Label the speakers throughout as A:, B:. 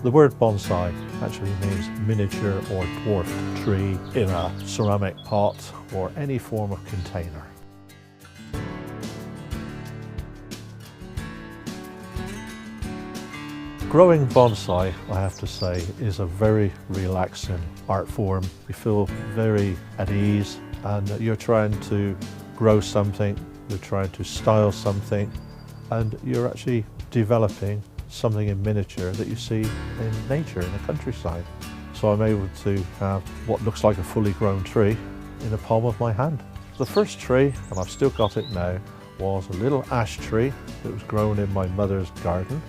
A: The word bonsai actually means miniature or dwarfed tree in a ceramic pot or any form of container. Growing bonsai, I have to say, is a very relaxing art form. You feel very at ease, and you're trying to grow something, you're trying to style something, and you're actually developing something in miniature that you see in nature, in the countryside. So I'm able to have what looks like a fully grown tree in the palm of my hand. The first tree, and I've still got it now, was a little ash tree that was grown in my mother's garden.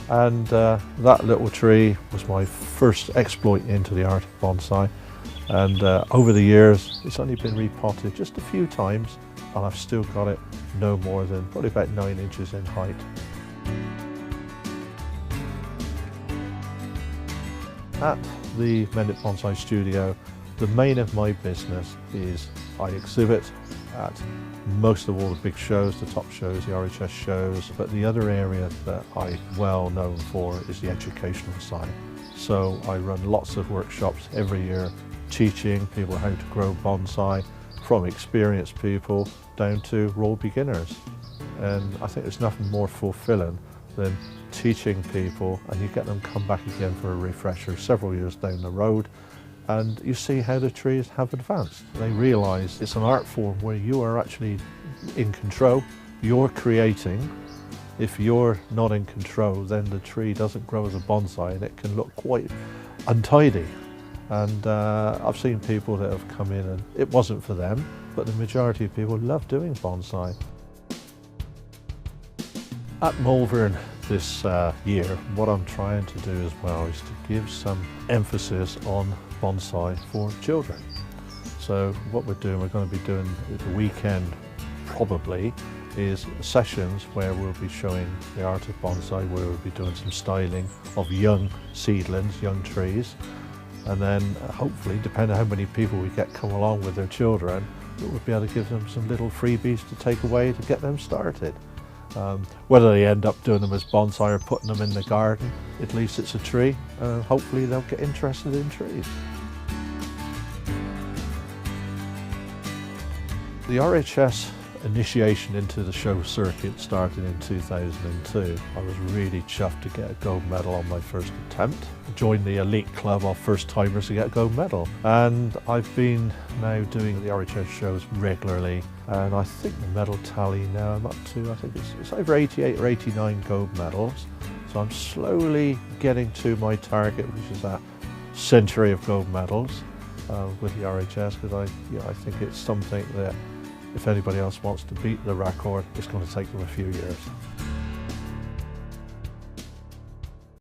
A: And that little tree was my first exploit into the art of bonsai. And over the years, it's only been repotted just a few times, and I've still got it no more than probably about 9 inches in height. At the Mendip Bonsai Studio, the main of my business is I exhibit at most of all the big shows, the top shows, the RHS shows, but the other area that I'm well known for is the educational side. So I run lots of workshops every year teaching people how to grow bonsai, from experienced people down to raw beginners. And I think there's nothing more fulfilling than teaching people, and you get them come back again for a refresher several years down the road, and you see how the trees have advanced. They realise it's an art form where you are actually in control, you're creating. If you're not in control, then the tree doesn't grow as a bonsai and it can look quite untidy. And I've seen people that have come in and it wasn't for them, but the majority of people love doing bonsai. At Malvern this year, what I'm trying to do as well is to give some emphasis on bonsai for children. So what we're going to be doing the weekend probably is sessions where we'll be showing the art of bonsai, where we'll be doing some styling of young seedlings, young trees, and then hopefully, depending on how many people we get come along with their children, we'll be able to give them some little freebies to take away to get them started. Whether they end up doing them as bonsai or putting them in the garden, at least it's a tree, and hopefully they'll get interested in trees. The RHS initiation into the show circuit started in 2002. I was really chuffed to get a gold medal on my first attempt. Joined the elite club of first timers to get a gold medal. And I've been now doing the RHS shows regularly, and I think the medal tally now I'm up to, I think it's over 88 or 89 gold medals. So I'm slowly getting to my target, which is a century of gold medals with the RHS, because I think it's something that if anybody else wants to beat the record, it's going to take them a few years.